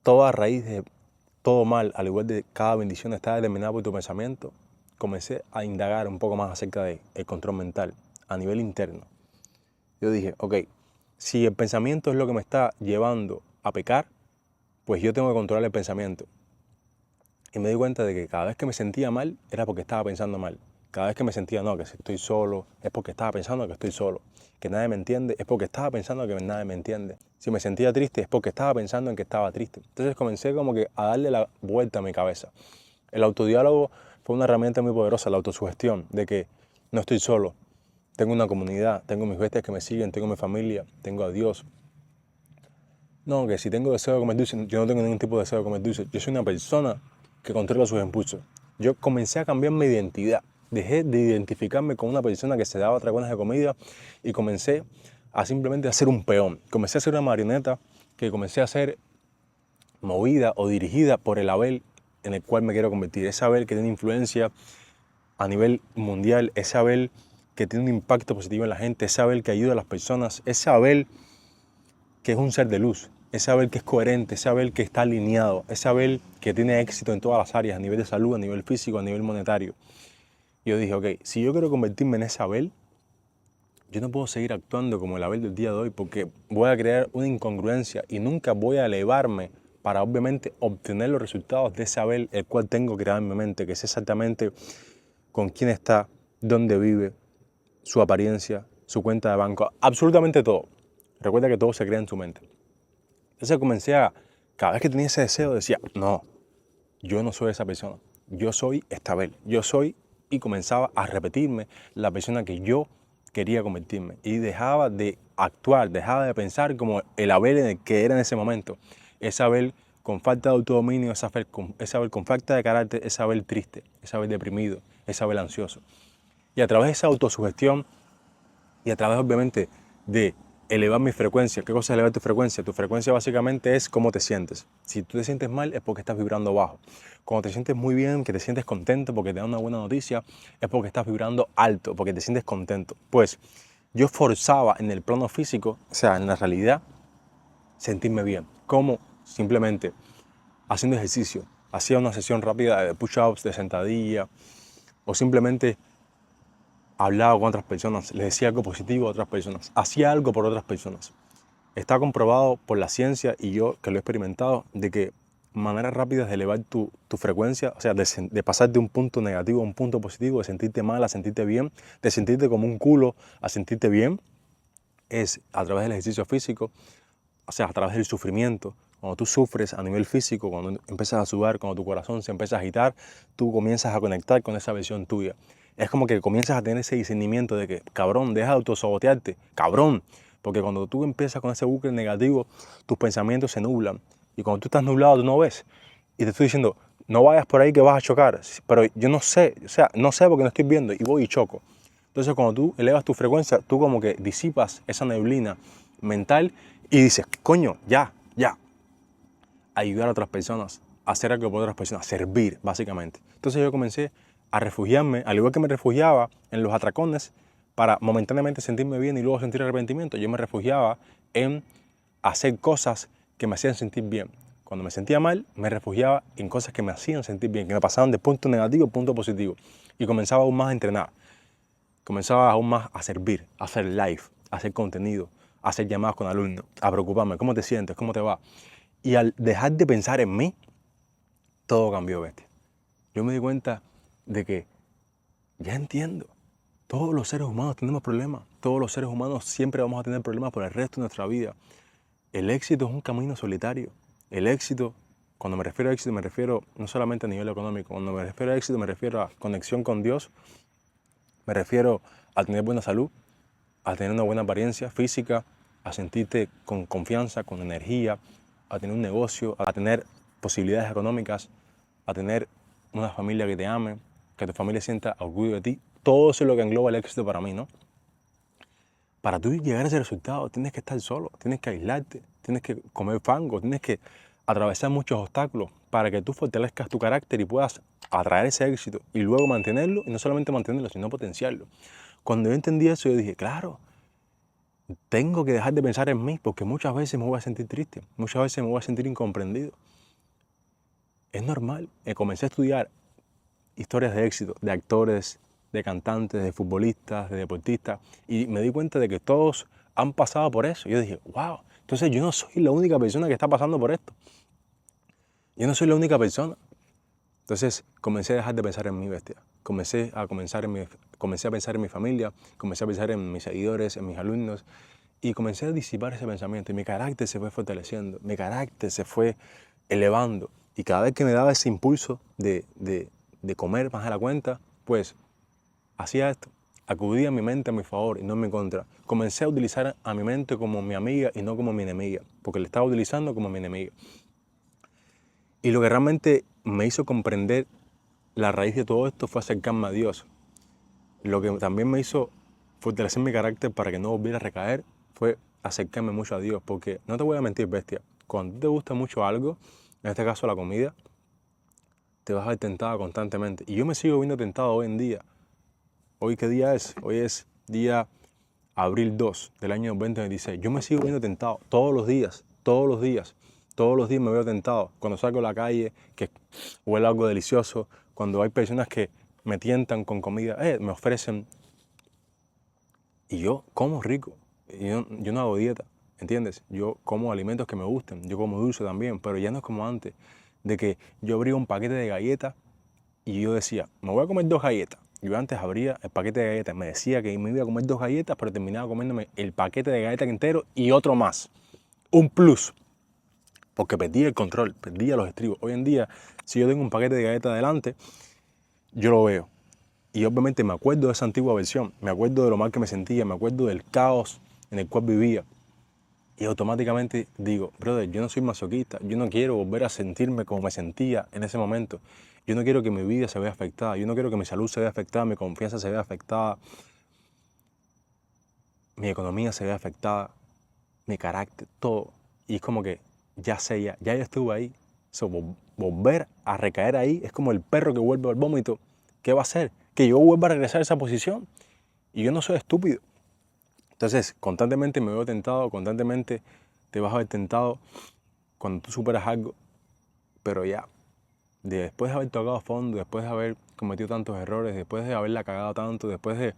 toda raíz de todo mal, al igual de cada bendición, está determinada por tu pensamiento, comencé a indagar un poco más acerca del control mental a nivel interno. Yo dije, ok, si el pensamiento es lo que me está llevando a pecar, pues yo tengo que controlar el pensamiento. Y me di cuenta de que cada vez que me sentía mal era porque estaba pensando mal. Cada vez que me sentía, no, que si estoy solo, es porque estaba pensando que estoy solo. Que nadie me entiende, es porque estaba pensando que nadie me entiende. Si me sentía triste, es porque estaba pensando en que estaba triste. Entonces comencé como que a darle la vuelta a mi cabeza. El autodiálogo fue una herramienta muy poderosa, la autosugestión, de que no estoy solo. Tengo una comunidad, tengo mis bestias que me siguen, tengo mi familia, tengo a Dios. No, que si tengo deseo de comer dulce, yo no tengo ningún tipo de deseo de comer dulce. Yo soy una persona que controla sus impulsos. Yo comencé a cambiar mi identidad. Dejé de identificarme con una persona que se daba tragones de comida y comencé a simplemente ser un peón. Comencé a ser una marioneta que comencé a ser movida o dirigida por el Abel en el cual me quiero convertir. Ese Abel que tiene influencia a nivel mundial, ese Abel que tiene un impacto positivo en la gente, ese Abel que ayuda a las personas, ese Abel que es un ser de luz, ese Abel que es coherente, ese Abel que está alineado, ese Abel que tiene éxito en todas las áreas, a nivel de salud, a nivel físico, a nivel monetario. Y yo dije, ok, si yo quiero convertirme en ese Abel, yo no puedo seguir actuando como el Abel del día de hoy porque voy a crear una incongruencia y nunca voy a elevarme para obviamente obtener los resultados de ese Abel el cual tengo creado en mi mente, que es exactamente con quién está, dónde vive, su apariencia, su cuenta de banco, absolutamente todo. Recuerda que todo se crea en tu mente. Entonces comencé a, cada vez que tenía ese deseo, decía, no, yo no soy esa persona, yo soy esta Abel, yo soy, y comenzaba a repetirme la persona que yo quería convertirme. Y dejaba de actuar, dejaba de pensar como el Abel en el que era en ese momento. Esa Abel con falta de autodominio, esa Abel con falta de carácter, esa Abel triste, esa Abel deprimido, esa Abel ansioso. Y a través de esa autosugestión y a través obviamente de elevar mi frecuencia. ¿Qué cosa es elevar tu frecuencia? Tu frecuencia básicamente es cómo te sientes. Si tú te sientes mal es porque estás vibrando bajo. Cuando te sientes muy bien, que te sientes contento porque te da una buena noticia, es porque estás vibrando alto, porque te sientes contento. Pues yo forzaba en el plano físico, o sea, en la realidad, sentirme bien. ¿Cómo? Simplemente haciendo ejercicio. Hacía una sesión rápida de push-ups, de sentadilla, o simplemente hablaba con otras personas, les decía algo positivo a otras personas, hacía algo por otras personas. Está comprobado por la ciencia y yo que lo he experimentado de que maneras rápidas de elevar tu frecuencia, o sea, de pasar de un punto negativo a un punto positivo, de sentirte mal a sentirte bien, de sentirte como un culo a sentirte bien, es a través del ejercicio físico, o sea, a través del sufrimiento. Cuando tú sufres a nivel físico, cuando empiezas a sudar, cuando tu corazón se empieza a agitar, tú comienzas a conectar con esa versión tuya. Es como que comienzas a tener ese discernimiento de que, cabrón, deja de autosabotearte, cabrón. Porque cuando tú empiezas con ese bucle negativo, tus pensamientos se nublan. Y cuando tú estás nublado, tú no ves. Y te estoy diciendo, no vayas por ahí que vas a chocar. Pero yo no sé, o sea, no sé porque no estoy viendo y voy y choco. Entonces cuando tú elevas tu frecuencia, tú como que disipas esa neblina mental y dices, coño, ya, ayudar a otras personas, hacer algo por otras personas, servir, básicamente. Entonces yo comencé a refugiarme, al igual que me refugiaba en los atracones para momentáneamente sentirme bien y luego sentir arrepentimiento, yo me refugiaba en hacer cosas que me hacían sentir bien. Cuando me sentía mal, me refugiaba en cosas que me hacían sentir bien, que me pasaban de punto negativo a punto positivo. Y comenzaba aún más a entrenar, comenzaba aún más a servir, a hacer live, a hacer contenido, a hacer llamadas con alumnos, a preocuparme, ¿cómo te sientes? ¿Cómo te va? Y al dejar de pensar en mí, todo cambió, bestia. Yo me di cuenta de que ya entiendo. Todos los seres humanos tenemos problemas. Todos los seres humanos siempre vamos a tener problemas por el resto de nuestra vida. El éxito es un camino solitario. El éxito, cuando me refiero a éxito, me refiero no solamente a nivel económico. Cuando me refiero a éxito, me refiero a conexión con Dios. Me refiero a tener buena salud, a tener una buena apariencia física, a sentirte con confianza, con energía, a tener un negocio, a tener posibilidades económicas, a tener una familia que te ame, que tu familia sienta orgullo de ti. Todo eso es lo que engloba el éxito para mí, ¿no? Para tú llegar a ese resultado tienes que estar solo, tienes que aislarte, tienes que comer fango, tienes que atravesar muchos obstáculos para que tú fortalezcas tu carácter y puedas atraer ese éxito y luego mantenerlo, y no solamente mantenerlo, sino potenciarlo. Cuando yo entendí eso, yo dije, claro, tengo que dejar de pensar en mí porque muchas veces me voy a sentir triste, muchas veces me voy a sentir incomprendido. Es normal. Comencé a estudiar historias de éxito, de actores, de cantantes, de futbolistas, de deportistas, y me di cuenta de que todos han pasado por eso. Yo dije, wow, entonces yo no soy la única persona que está pasando por esto. Yo no soy la única persona. Entonces comencé a dejar de pensar en mi bestia. Comencé a pensar en mi familia, comencé a pensar en mis seguidores, en mis alumnos, y comencé a disipar ese pensamiento. Y mi carácter se fue fortaleciendo, mi carácter se fue elevando. Y cada vez que me daba ese impulso de comer más a la cuenta, pues hacía esto. Acudía a mi mente a mi favor y no en mi contra. Comencé a utilizar a mi mente como mi amiga y no como mi enemiga, porque le estaba utilizando como mi enemiga. Y lo que realmente me hizo comprender la raíz de todo esto fue acercarme a Dios. Lo que también me hizo fortalecer mi carácter para que no volviera a recaer fue acercarme mucho a Dios, porque no te voy a mentir, bestia, cuando te gusta mucho algo, en este caso la comida, te vas a ver tentado constantemente. Y yo me sigo viendo tentado hoy en día. ¿Hoy qué día es? Hoy es día abril 2 del año 2026. Yo me sigo viendo tentado todos los días, todos los días. Todos los días me veo tentado. Cuando salgo a la calle, que huele algo delicioso, cuando hay personas que me tientan con comida, me ofrecen. Y yo como rico. Yo no hago dieta, ¿entiendes? Yo como alimentos que me gusten. Yo como dulce también, pero ya no es como antes, de que yo abría un paquete de galletas y yo decía, me voy a comer 2 galletas. Yo antes abría el paquete de galletas, me decía que me iba a comer 2 galletas, pero terminaba comiéndome el paquete de galletas entero y otro más. Un plus. Porque perdía el control, perdía los estribos. Hoy en día, si yo tengo un paquete de galletas adelante, yo lo veo. Y obviamente me acuerdo de esa antigua versión, me acuerdo de lo mal que me sentía, me acuerdo del caos en el cual vivía. Y automáticamente digo, brother, yo no soy masoquista, yo no quiero volver a sentirme como me sentía en ese momento. Yo no quiero que mi vida se vea afectada, yo no quiero que mi salud se vea afectada, mi confianza se vea afectada, mi economía se vea afectada, mi carácter, todo. Y es como que ya sé, ya yo estuve ahí. So, volver a recaer ahí es como el perro que vuelve al vómito. ¿Qué va a hacer? Que yo vuelva a regresar a esa posición. Y yo no soy estúpido. Entonces, constantemente me veo tentado, constantemente te vas a ver tentado cuando tú superas algo. Pero ya, después de haber tocado a fondo, después de haber cometido tantos errores, después de haberla cagado tanto, después de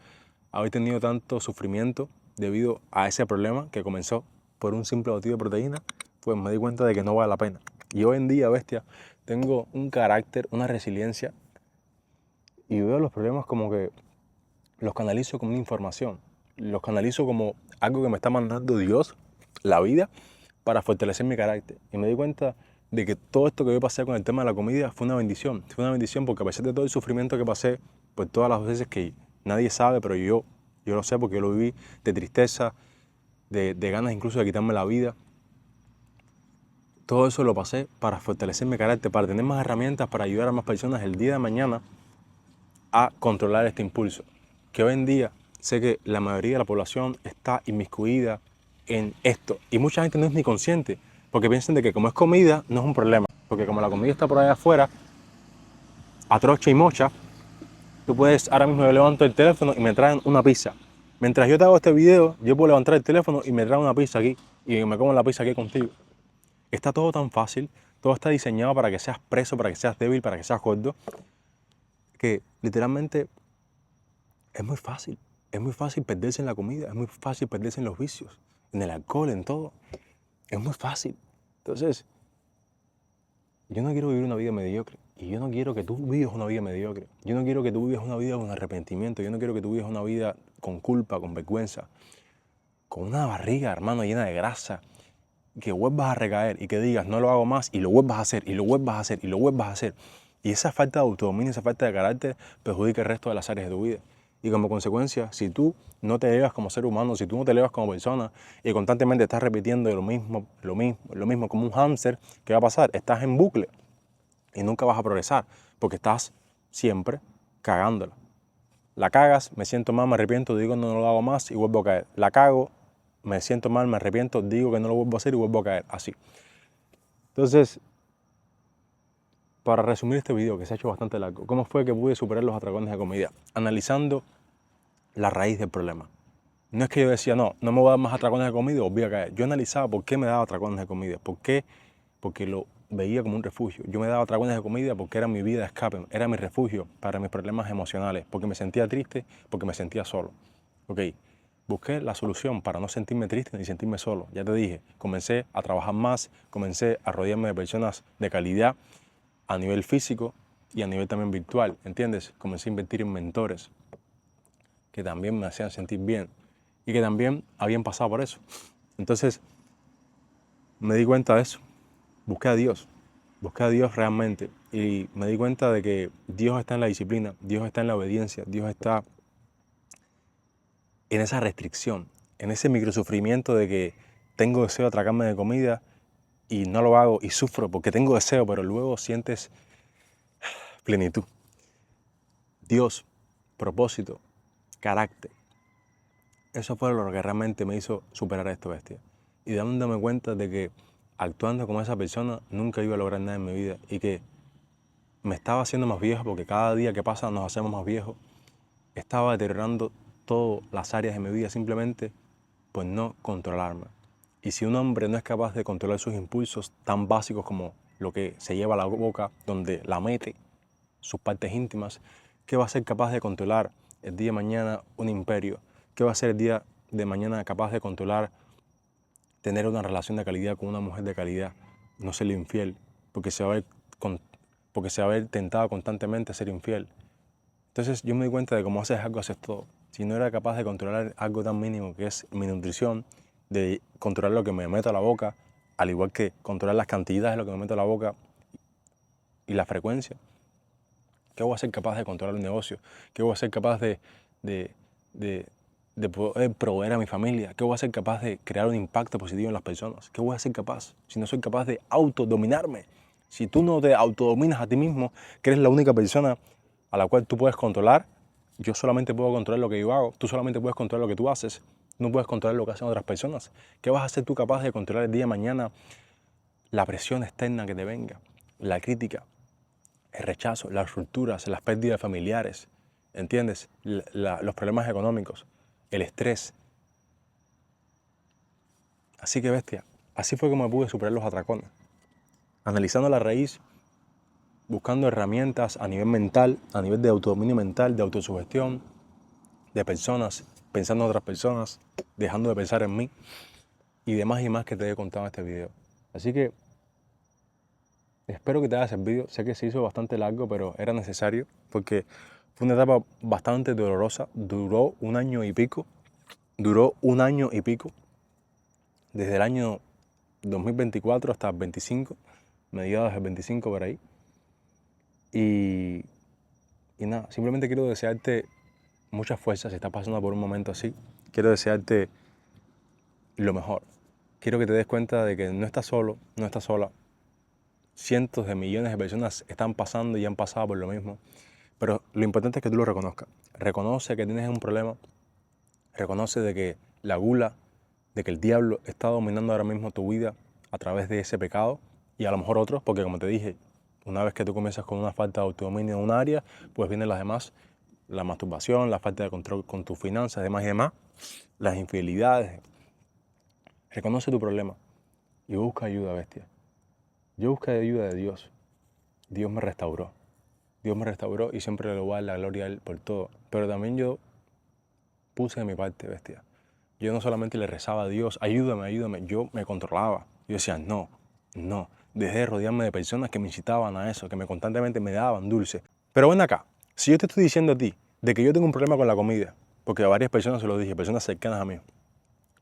haber tenido tanto sufrimiento debido a ese problema que comenzó por un simple batido de proteína, pues me di cuenta de que no vale la pena. Y hoy en día, bestia, tengo un carácter, una resiliencia y veo los problemas como que los canalizo como una información, los canalizo como algo que me está mandando Dios, la vida, para fortalecer mi carácter. Y me di cuenta de que todo esto que yo pasé con el tema de la comida fue una bendición. Fue una bendición porque a pesar de todo el sufrimiento que pasé, pues todas las veces que nadie sabe, pero yo lo sé porque yo lo viví, de tristeza, de ganas incluso de quitarme la vida. Todo eso lo pasé para fortalecer mi carácter, para tener más herramientas, para ayudar a más personas el día de mañana a controlar este impulso. Que hoy en día sé que la mayoría de la población está inmiscuida en esto. Y mucha gente no es ni consciente, porque piensan de que como es comida, no es un problema. Porque como la comida está por allá afuera, a trocha y mocha, tú puedes, ahora mismo yo levanto el teléfono y me traen una pizza. Mientras yo te hago este video, yo puedo levantar el teléfono y me traen una pizza aquí. Y me como la pizza aquí contigo. Está todo tan fácil, todo está diseñado para que seas preso, para que seas débil, para que seas gordo, que literalmente es muy fácil. Es muy fácil perderse en la comida, es muy fácil perderse en los vicios, en el alcohol, en todo. Es muy fácil. Entonces, yo no quiero vivir una vida mediocre. Y yo no quiero que tú vivas una vida mediocre. Yo no quiero que tú vivas una vida con arrepentimiento. Yo no quiero que tú vivas una vida con culpa, con vergüenza, con una barriga, hermano, llena de grasa, que vuelvas a recaer y que digas, no lo hago más, y lo vuelvas a hacer, y lo vuelvas a hacer, y lo vuelvas a hacer. Y esa falta de autodominio, esa falta de carácter perjudica el resto de las áreas de tu vida. Y como consecuencia, si tú no te elevas como ser humano, si tú no te elevas como persona y constantemente estás repitiendo lo mismo como un hámster, ¿qué va a pasar? Estás en bucle y nunca vas a progresar porque estás siempre cagándola. La cagas, me siento mal, me arrepiento, digo no lo hago más y vuelvo a caer. La cago, me siento mal, me arrepiento, digo que no lo vuelvo a hacer y vuelvo a caer, así. Entonces, para resumir este video que se ha hecho bastante largo, ¿cómo fue que pude superar los atracones de comida? Analizando la raíz del problema. No es que yo decía, no me voy a dar más atracones de comida o voy a caer. Yo analizaba por qué me daba atracones de comida. ¿Por qué? Porque lo veía como un refugio. Yo me daba atracones de comida porque era mi vida de escape, era mi refugio para mis problemas emocionales, porque me sentía triste, porque me sentía solo. Ok, busqué la solución para no sentirme triste ni sentirme solo. Ya te dije, comencé a trabajar más, comencé a rodearme de personas de calidad a nivel físico y a nivel también virtual, ¿entiendes? Comencé a invertir en mentores que también me hacían sentir bien y que también habían pasado por eso. Entonces me di cuenta de eso, busqué a Dios realmente y me di cuenta de que Dios está en la disciplina, Dios está en la obediencia, Dios está en esa restricción, en ese microsufrimiento de que tengo deseo de atracarme de comida y no lo hago y sufro porque tengo deseo, pero luego sientes plenitud. Dios, propósito, carácter. Eso fue lo que realmente me hizo superar esto, bestia. Y dándome cuenta de que actuando como esa persona nunca iba a lograr nada en mi vida y que me estaba haciendo más viejo porque cada día que pasa nos hacemos más viejos. Estaba deteriorando todas las áreas de mi vida simplemente por no controlarme. Y si un hombre no es capaz de controlar sus impulsos tan básicos como lo que se lleva a la boca, donde la mete, sus partes íntimas, ¿qué va a ser capaz de controlar el día de mañana un imperio? ¿Qué va a ser el día de mañana capaz de controlar tener una relación de calidad con una mujer de calidad? No serle infiel, porque se va a ver, porque se va a ver tentado constantemente a ser infiel. Entonces yo me di cuenta de cómo haces algo, haces todo. Si no era capaz de controlar algo tan mínimo que es mi nutrición, de controlar lo que me meto a la boca, al igual que controlar las cantidades de lo que me meto a la boca y la frecuencia, ¿qué voy a ser capaz de controlar el negocio? ¿Qué voy a ser capaz de, de poder proveer a mi familia? ¿Qué voy a ser capaz de crear un impacto positivo en las personas? ¿Qué voy a ser capaz si no soy capaz de autodominarme? Si tú no te autodominas a ti mismo, que eres la única persona a la cual tú puedes controlar, yo solamente puedo controlar lo que yo hago, tú solamente puedes controlar lo que tú haces, no puedes controlar lo que hacen otras personas. ¿Qué vas a ser tú capaz de controlar el día de mañana? La presión externa que te venga, la crítica, el rechazo, las rupturas, las pérdidas familiares, ¿entiendes? Los problemas económicos, el estrés. Así que bestia, así fue como me pude superar los atracones. Analizando la raíz, buscando herramientas a nivel mental, a nivel de autodominio mental, de autosugestión, de personas, pensando en otras personas, dejando de pensar en mí y demás y más que te he contado en este video. Así que espero que te haya servido. Sé que se hizo bastante largo, pero era necesario porque fue una etapa bastante dolorosa. Duró un año y pico. Desde el año 2024 hasta el 25, mediados del 25 por ahí. Y nada, simplemente quiero desearte mucha fuerza si estás pasando por un momento así. Quiero desearte lo mejor. Quiero que te des cuenta de que no estás solo, no estás sola. Cientos de millones de personas están pasando y han pasado por lo mismo. Pero lo importante es que tú lo reconozcas. Reconoce que tienes un problema. Reconoce de que la gula, de que el diablo está dominando ahora mismo tu vida a través de ese pecado y a lo mejor otros, porque como te dije, una vez que tú comienzas con una falta de autodominio en un área, pues vienen las demás, la masturbación, la falta de control con tus finanzas, demás y demás, las infidelidades. Reconoce tu problema y busca ayuda, bestia. Yo busqué ayuda de Dios. Dios me restauró. Dios me restauró y siempre le voy a dar la gloria a Él por todo. Pero también yo puse de mi parte, bestia. Yo no solamente le rezaba a Dios, ayúdame, ayúdame. Yo me controlaba. Yo decía, no, no. Dejé de rodearme de personas que me incitaban a eso, que me constantemente me daban dulce. Pero ven acá, si yo te estoy diciendo a ti de que yo tengo un problema con la comida, porque a varias personas se lo dije, personas cercanas a mí,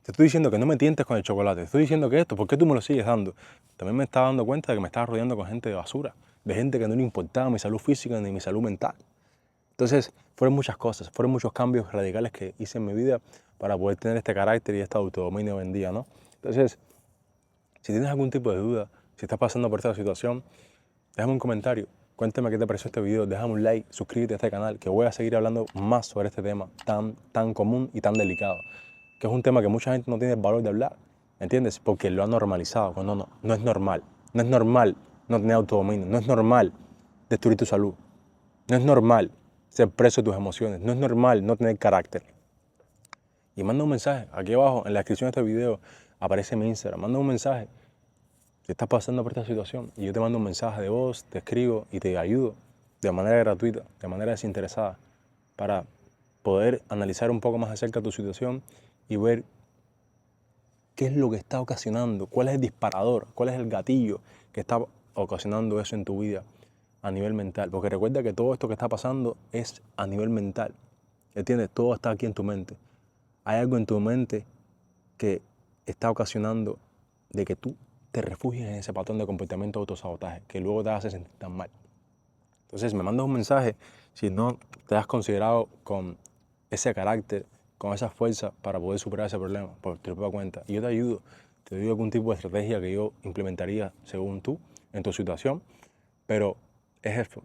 te estoy diciendo que no me tientes con el chocolate, te estoy diciendo que esto, ¿por qué tú me lo sigues dando? También me estaba dando cuenta de que me estaba rodeando con gente de basura, de gente que no le importaba mi salud física ni mi salud mental. Entonces, fueron muchas cosas, fueron muchos cambios radicales que hice en mi vida para poder tener este carácter y este autodominio hoy en día, ¿no? Entonces, si tienes algún tipo de duda, si estás pasando por esta situación, déjame un comentario, cuéntame qué te pareció este video, déjame un like, suscríbete a este canal, que voy a seguir hablando más sobre este tema tan común y tan delicado, que es un tema que mucha gente no tiene el valor de hablar, ¿entiendes? Porque lo han normalizado, cuando no es normal, no es normal no tener autodominio, no es normal destruir tu salud, no es normal ser preso de tus emociones, no es normal no tener carácter. Y manda un mensaje, aquí abajo en la descripción de este video aparece mi Instagram, manda un mensaje si estás pasando por esta situación y yo te mando un mensaje de voz, te escribo y te ayudo de manera gratuita, de manera desinteresada para poder analizar un poco más acerca de tu situación y ver qué es lo que está ocasionando, cuál es el disparador, cuál es el gatillo que está ocasionando eso en tu vida a nivel mental. Porque recuerda que todo esto que está pasando es a nivel mental. ¿Entiendes? Todo está aquí en tu mente. Hay algo en tu mente que está ocasionando de que tú te refugies en ese patrón de comportamiento de autosabotaje, que luego te hace sentir tan mal. Entonces me mandas un mensaje si no te has considerado con ese carácter, con esa fuerza para poder superar ese problema por tu propia cuenta. Y yo te doy algún tipo de estrategia que yo implementaría según tú, en tu situación, pero es eso.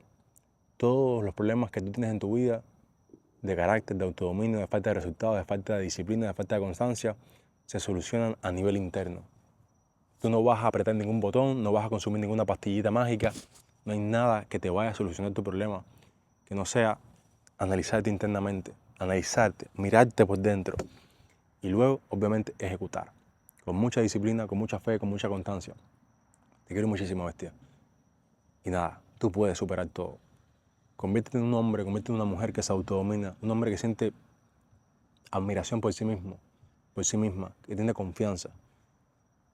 Todos los problemas que tú tienes en tu vida, de carácter, de autodominio, de falta de resultados, de falta de disciplina, de falta de constancia, se solucionan a nivel interno. Tú no vas a apretar ningún botón, no vas a consumir ninguna pastillita mágica, no hay nada que te vaya a solucionar tu problema que no sea analizarte internamente, analizarte, mirarte por dentro y luego, obviamente, ejecutar. Con mucha disciplina, con mucha fe, con mucha constancia. Te quiero muchísimo, bestia. Y nada, tú puedes superar todo. Conviértete en un hombre, conviértete en una mujer que se autodomina, un hombre que siente admiración por sí mismo, por sí misma, que tiene confianza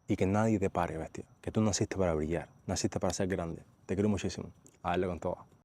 y que nadie te pare, bestia. Que tú naciste para brillar, naciste para ser grande. Te quiero muchísimo. A darle con todo.